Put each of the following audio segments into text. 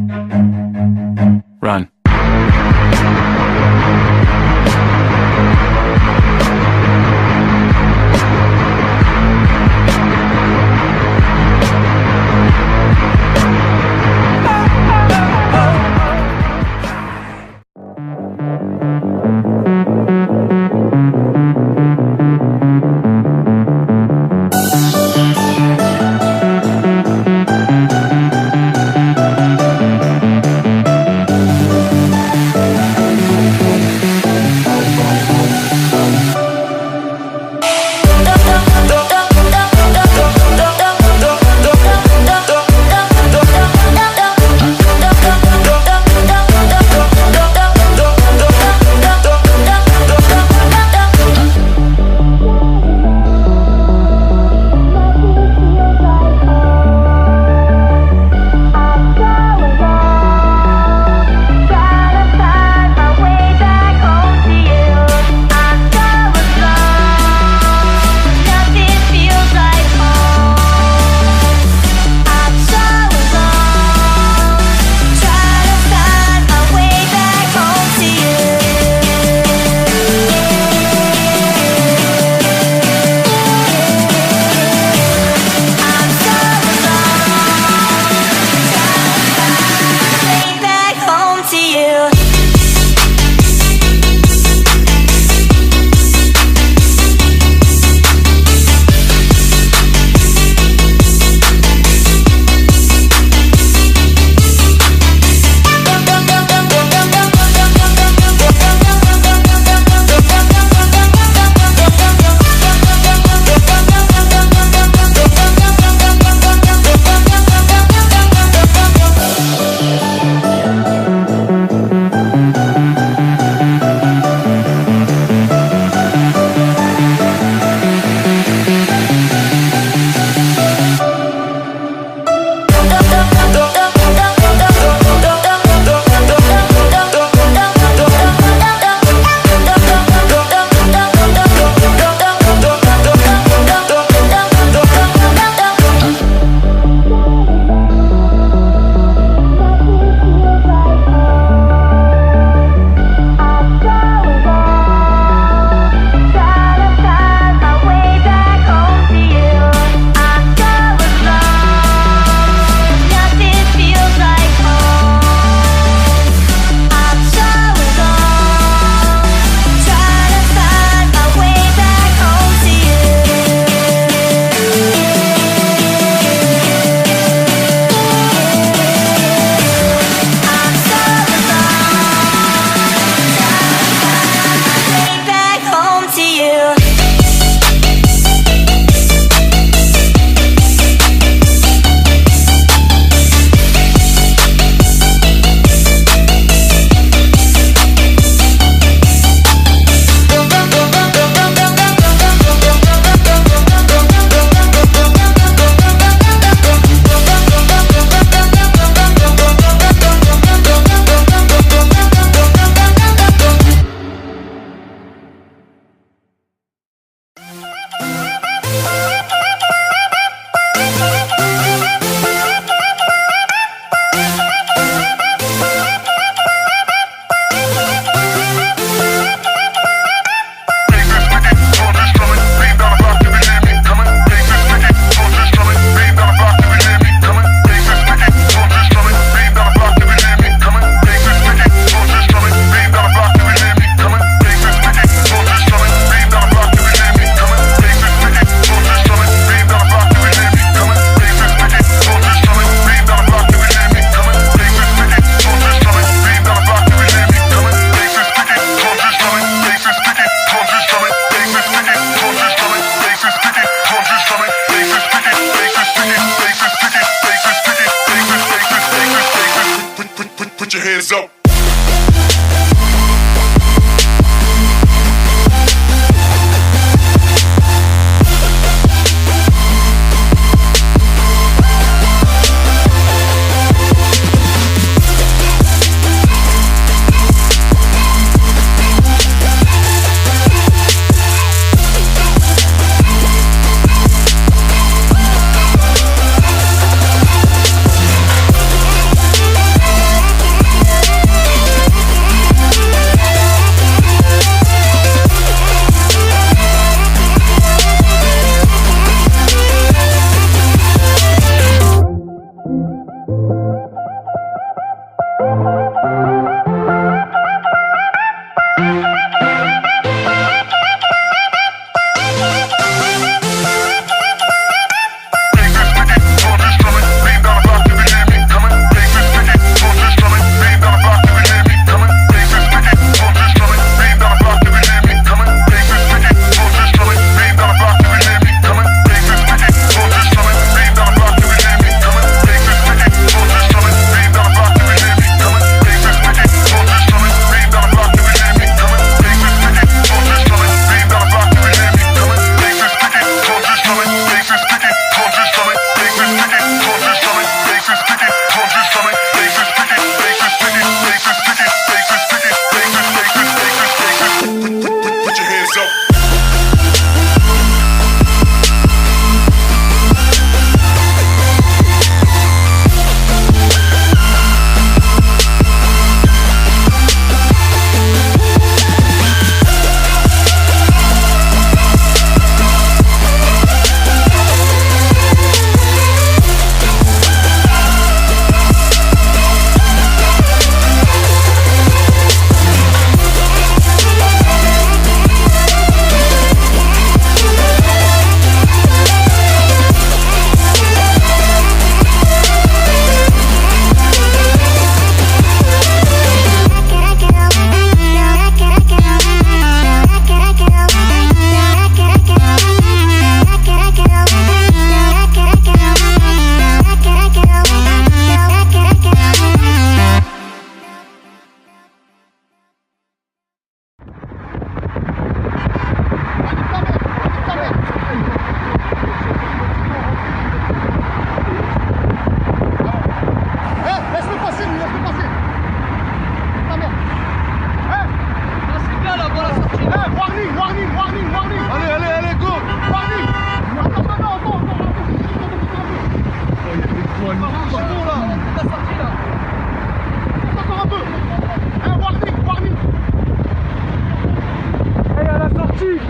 Run. hands up.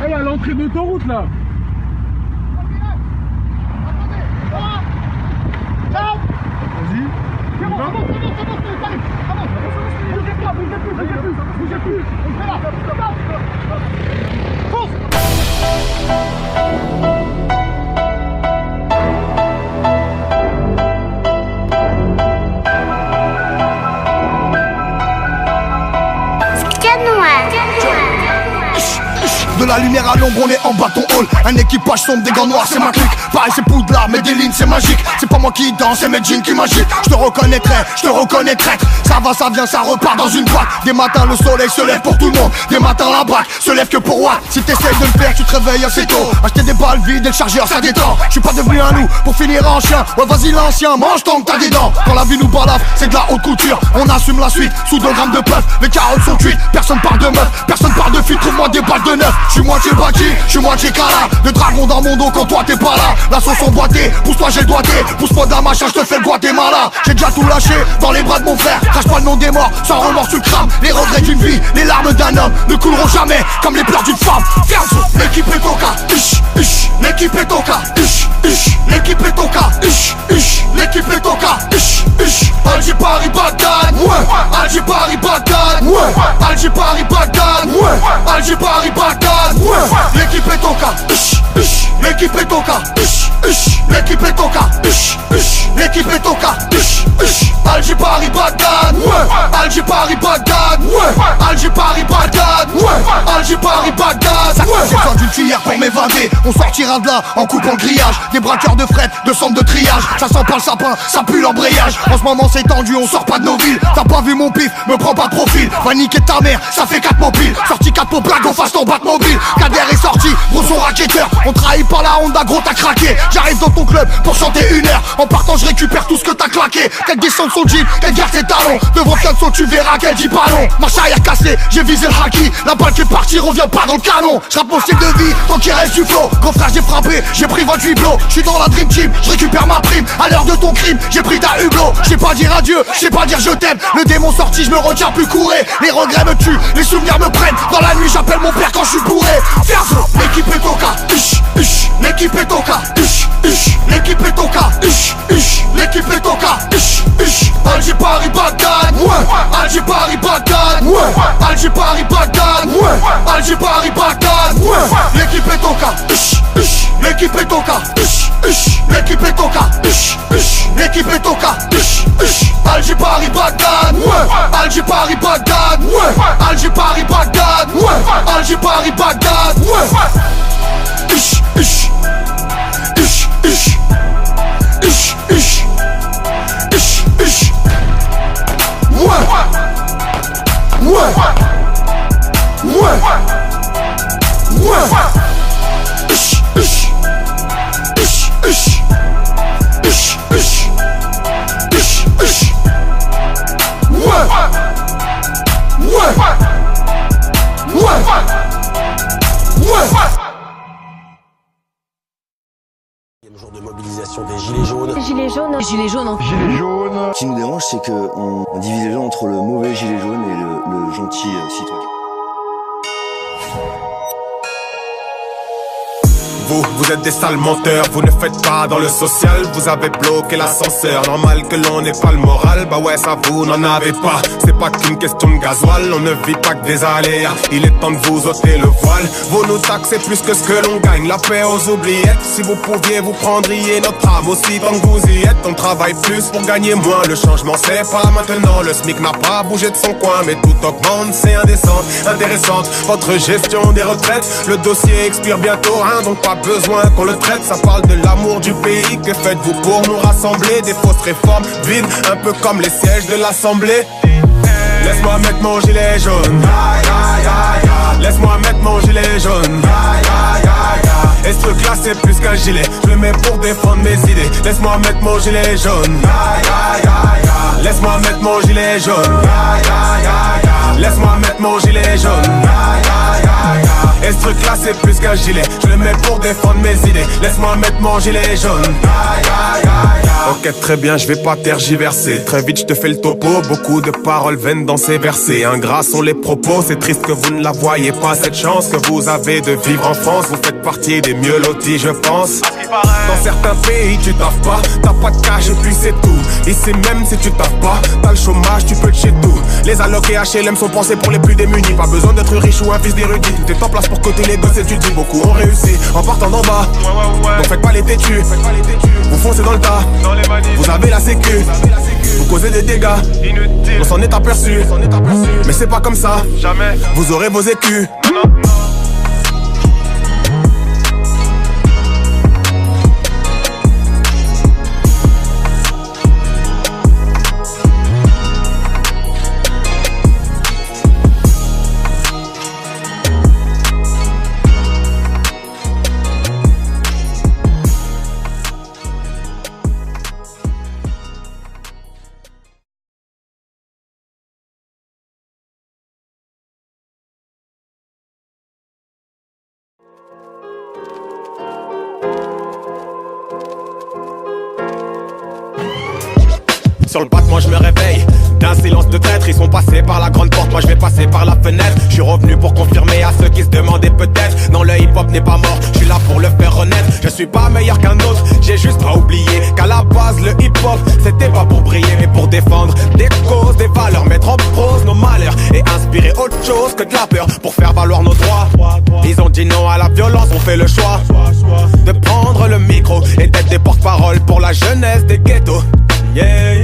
Hey, à l'entrée de l'autoroute là. Vas-y. C'est bon, bougez plus. On fait là. Fonce. De la lumière à l'ombre, on est en bâton hall. Un équipage sombre, des gants noirs, c'est ma clique. Pareil, c'est Poudlard, mais des lignes, c'est magique. C'est pas moi qui danse, c'est mes jeans qui m'agitent. Je te reconnaîtrai, je te reconnais traître. Ça va, ça vient, ça repart dans une boîte. Des matins, le soleil se lève pour tout le monde. Des matins, la braque se lève que pour moi. Si t'essayes de le faire, tu te réveilles assez tôt. Acheter des balles vides et le chargeur, ça détend. Je suis pas devenu un loup pour finir en chien. Ouais, vas-y, l'ancien, mange tant que t'as des dents. Quand la vie nous balafre, c'est de la haute couture. On assume la suite, sous 2 grammes de puff. Les carottes sont cuites, personne parle de meuf. Personne parle de fille, trouve-moi des balles de neuf. Je suis moitié bâti, je suis moitié cala. De dragon dans mon dos quand toi t'es pas là. La sauce emboîtée, pousse-toi j'ai le doigté. Pousse-moi de la machin, je te fais le Guatemala. J'ai déjà tout lâché dans les bras de mon frère. Crache pas le nom des morts, sans remords tu le crames. Les regrets d'une vie, les larmes d'un homme ne couleront jamais comme les pleurs d'une femme. Fianzo, l'équipe est au cas, l'équipe est au cas, l'équipe est au cas, l'équipe est au cas, Alger Paris Bagdad, ouais, Alger Paris Bagdad, ouais, Alger Paris Bagdad, ouais, Alger Paris Bagdad, ouais, l'équipe est au cas, l'équipe est au cas, l'équipe est au cas, l'équipe est au cas, Alger Paris Bagdad, ouais, Alger Paris Bagdad, ouais, Alger Paris Bagdad, ouais, Alger Paris Bagdad, ouais. J'ai besoin d'une cuillère pour m'évader. On sortira de là en coupant le grillage. Des braqueurs de fret, de centre de triage. Ça sent pas le sapin, ça pue l'embrayage. En ce moment c'est tendu, on sort pas de nos villes. T'as pas vu mon pif, me prends pas de profil. Va niquer ta mère, ça fait 4 mobiles. Sorti 4 pour blague, on fasse ton bat mobile. Kader est sorti, gros son racketteur. On trahit par la Honda, gros t'as craqué. J'arrive dans ton club pour chanter 1 heure. En partant je récupère tout ce que t'as claqué. Qu'elle descende son jean, qu'elle garde ses talons. Devant Fianso tu verras qu'elle dit pas non. Marche arrière cassée, j'ai visé le haki. La balle qui est partie revient pas dans le canon. J'rappe mon style de vie, tant qu'il reste du flow. Gros frère j'ai frappé, j'ai pris 28 blows. J'suis dans la dream team, j'récupère ma prime. À l'heure de ton crime, j'ai pris ta hublot. J'sais pas dire adieu, j'sais pas dire je t'aime. Le démon sorti, j'me retiens plus courir. Les regrets me tuent, les souvenirs me prennent. Dans la nuit j'appelle mon père quand j'suis bourré. Fianso, l'équipe est au cas, l'équipe est au cas, l'équipe est au cas, l'équipe est au cas, Alger Paris Bagdad, ouais, Alger Paris Bagdad, ouais, Alger Paris Bagdad, ouais, Alger Paris Bagdad, ouais, l'équipe est au cas, l'équipe est au cas, l'équipe est au cas, l'équipe est au cas, Alger Paris Bagdad, ouais, Alger Paris Bagdad, ouais, Alger Paris Bagdad, ouais, Alger Paris Bagdad, ouais. Le jour de mobilisation des Gilets jaunes. Gilets jaunes. Gilets jaunes. Gilets jaunes. Ce qui nous dérange, c'est qu'on divise les gens entre le mauvais gilet jaune et le gentil citoyen. Vous êtes des sales menteurs, vous ne faites pas dans le social. Vous avez bloqué l'ascenseur, normal que l'on n'ait pas le moral. Bah ouais, ça vous n'en avez pas, c'est pas qu'une question de gasoil. On ne vit pas que des aléas, il est temps de vous ôter le voile. Vous nous taxez plus que ce que l'on gagne, la paix aux oubliettes. Si vous pouviez, vous prendriez notre âme aussi tant que vous y êtes. On travaille plus pour gagner moins, le changement c'est pas maintenant. Le SMIC n'a pas bougé de son coin, mais tout augmente, c'est indécent. Intéressante, votre gestion des retraites. Le dossier expire bientôt, hein, donc pas besoin qu'on le traite. Ça parle de l'amour du pays, que faites-vous pour nous rassembler? Des fausses réformes vides, un peu comme les sièges de l'Assemblée. Laisse-moi mettre mon gilet jaune, laisse-moi mettre mon gilet jaune. Et ce truc là c'est plus qu'un gilet, je le mets pour défendre mes idées. Laisse-moi mettre mon gilet jaune, laisse-moi mettre mon gilet jaune, laisse-moi mettre mon gilet jaune. Et ce truc là c'est plus qu'un gilet. Je le mets pour défendre mes idées. Laisse-moi mettre mon gilet jaune. Ok très bien, je vais pas tergiverser. Très vite je te fais le topo. Beaucoup de paroles vaines dans ces versets. Ingrats sont les propos. C'est triste que vous ne la voyez pas. Cette chance que vous avez de vivre en France. Vous faites partie des mieux lotis je pense. Dans certains pays tu taffes pas. T'as pas de cash et puis c'est tout. Ici même si tu taffes pas, t'as le chômage, tu peux te chez tout. Les allocs et HLM sont pensés pour les plus démunis. Pas besoin d'être riche ou un fils d'érudit. T'es en place pour côté les gosses et tu dis beaucoup ont réussi en partant d'en bas. Donc faites pas les têtus. Vous foncez dans le tas. Vous avez la sécu. Vous causez des dégâts. On s'en est aperçu. Mais c'est pas comme ça. Jamais. Vous aurez vos écus. Sur le battement je me réveille d'un silence de traître. Ils sont passés par la grande porte, moi je vais passer par la fenêtre. Je suis revenu pour confirmer à ceux qui se demandaient peut-être. Non, le hip-hop n'est pas mort, je suis là pour le faire renaître. Je suis pas meilleur qu'un autre, j'ai juste pas oublié qu'à la base le hip-hop c'était pas pour briller mais pour défendre des causes, des valeurs, mettre en prose nos malheurs et inspirer autre chose que de la peur pour faire valoir nos droits. Ils ont dit non à la violence, on fait le choix de prendre le micro et d'être des porte-paroles pour la jeunesse des ghettos. Yeah.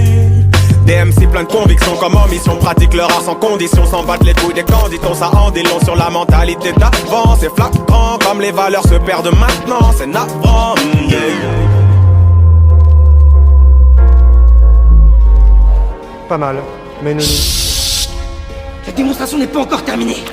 Des MC plein de convictions comme en mission, pratique leur art sans condition, s'en battent les couilles des candidats, ça en dit long sur la mentalité d'avant. C'est flagrant comme les valeurs se perdent maintenant, c'est navrant. Yeah. Pas mal, mais non. La démonstration n'est pas encore terminée.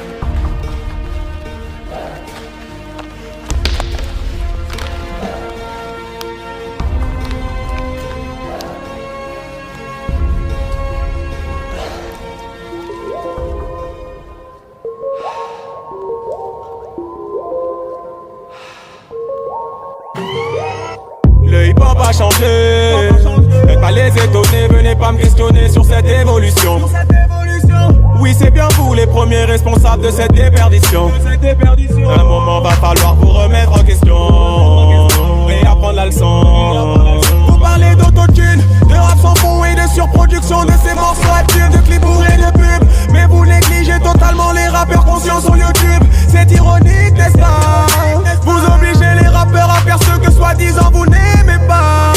Le hip-hop a changé. Faites pas les étonner, venez pas me questionner sur cette évolution. Oui, c'est bien vous les premiers responsables de cette déperdition. À un moment va falloir vous remettre en question et apprendre la leçon. Vous parlez d'autotune, de rap sans fond et de surproduction de ces morceaux absurdes, de clips bourrés de pubs. Mais vous négligez totalement les rappeurs conscients sur YouTube. C'est ironique, n'est-ce pas? Vous obligez les rappeurs à faire ce que soi-disant vous n'aimez pas.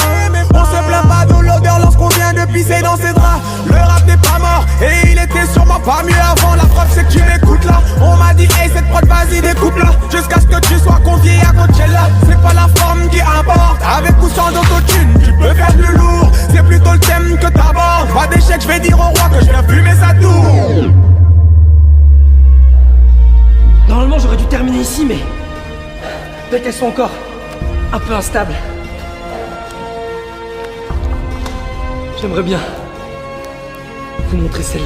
On se plaint pas de l'odeur lorsqu'on vient de pisser dans ses draps. Le rap n'est pas mort et il était sûrement pas mieux avant. La preuve c'est que tu m'écoutes là. On m'a dit hey cette prod vas-y découpe-la jusqu'à ce que tu sois convié à Coachella. C'est pas la forme qui importe, avec ou sans d'autotune tu peux faire plus lourd. C'est plutôt le thème que t'abordes. Pas d'échec, je vais dire au roi que je viens fumer sa tour. Normalement j'aurais dû terminer ici mais peut-être qu'elles sont encore un peu instables. J'aimerais bien vous montrer celle-là.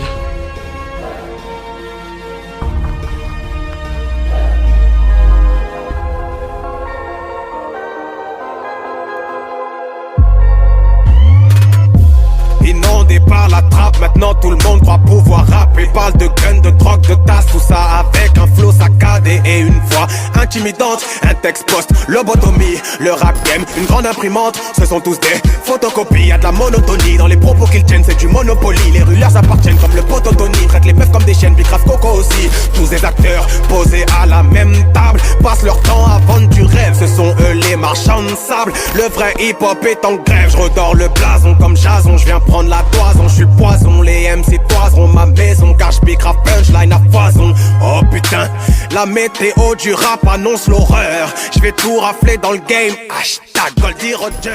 Inondé par la trappe, maintenant tout le monde croit pouvoir rapper. Parle de graines, de drogue, de tasse, tout ça avec un flow saccadé et une voix intimidante. Un texte post, lobotomie, le rap game, une grande imprimante. Ce sont tous des photocopies, y'a de la monotonie dans les propos qu'ils tiennent, c'est du Monopoly. Les rues leur appartiennent comme le pototony, traitent les meufs comme des chiennes, Bicrave Coco aussi. Tous des acteurs posés à la même table, passent leur temps à vendre du rêve. Ce sont eux les marchands de sable. Le vrai hip-hop est en grève, je redors le blason comme Jason. Je viens prendre la toison, je suis le poison. Les MC toiseront ma maison car je pique rap punchline à foison. Oh putain, la météo du rap annonce l'horreur. Je vais tout rafler dans le game, hashtag Goldie Roger.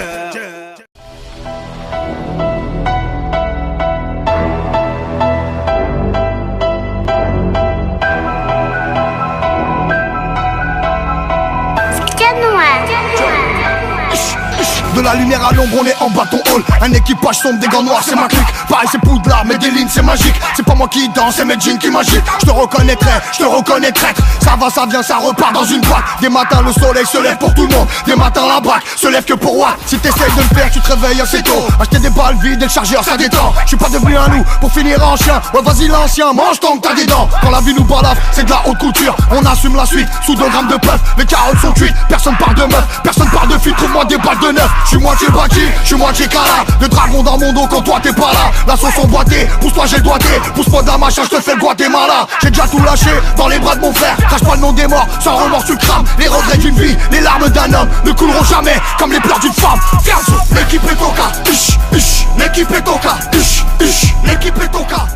De la la lumière à l'ombre, on est en bâton hall. Un équipage sombre, des gants noirs, c'est ma clique. Pareil c'est Poudlard, mais des lignes c'est magique. C'est pas moi qui danse, c'est mes jeans qui m'agitent. Je te reconnais traître. Ça va, ça vient, ça repart dans une boîte. Des matins le soleil se lève pour tout le monde. Des matins la braque se lève que pour moi. Si t'essayes de le faire, tu te réveilles assez tôt. Acheter des balles vides et le chargeur ça détend. Je suis pas devenu un loup pour finir en chien. Ouais vas-y l'ancien, mange tant que t'as des dents. Quand la vie nous balafre, c'est de la haute couture. On assume la suite, sous 2 grammes de puff. Les carottes sont cuites, personne parle de meuf. Personne parle de fille, trouve-moi des balles de neuf. Je suis moitié bâti, je suis moitié cala. De dragon dans mon dos quand toi t'es pas là. La sauce emboîtée, pousse-toi j'ai le doigté. Pousse-moi de la machin, je te fais le Guatemala. J'ai déjà tout lâché dans les bras de mon frère. Crache pas le nom des morts, sans remords tu crames. Les regrets d'une vie, les larmes d'un homme ne couleront jamais comme les pleurs d'une femme. Fianzo, l'équipe est au cas, l'équipe est au cas, l'équipe est au cas,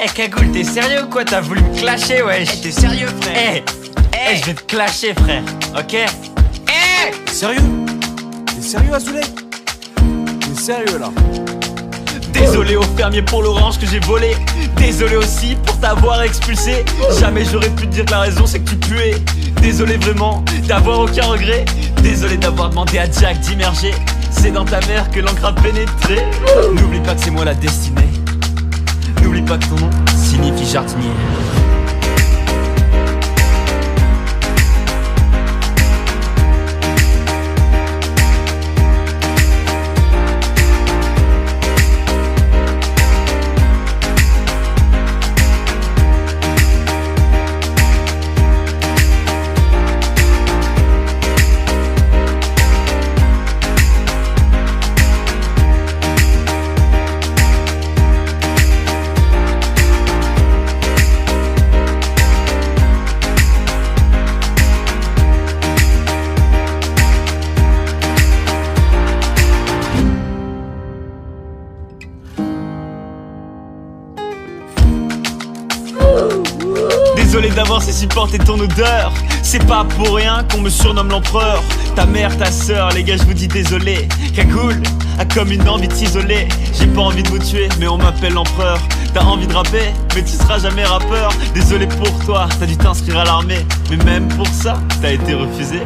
Eh Cagoule, t'es sérieux ou quoi? T'as voulu me clasher, wesh? Eh, t'es sérieux, frère? Je vais te clasher, frère, ok? Sérieux? T'es sérieux, Azoulay? T'es sérieux, là? Désolé au fermier pour l'orange que j'ai volé. Désolé aussi pour t'avoir expulsé. Jamais j'aurais pu te dire que la raison c'est que tu puais. Désolé vraiment d'avoir aucun regret. Désolé d'avoir demandé à Jack d'immerger. C'est dans ta mère que l'encre a pénétré. N'oublie pas que c'est moi la destinée. N'oublie pas que ton nom signifie jardinier. Désolé d'avoir supporté ton odeur. C'est pas pour rien qu'on me surnomme l'empereur. Ta mère, ta sœur, les gars je vous dis désolé. Cagoule a comme une envie de s'isoler. J'ai pas envie de vous tuer mais on m'appelle l'empereur. T'as envie de rapper mais tu seras jamais rappeur. Désolé pour toi, t'as dû t'inscrire à l'armée mais même pour ça t'as été refusé.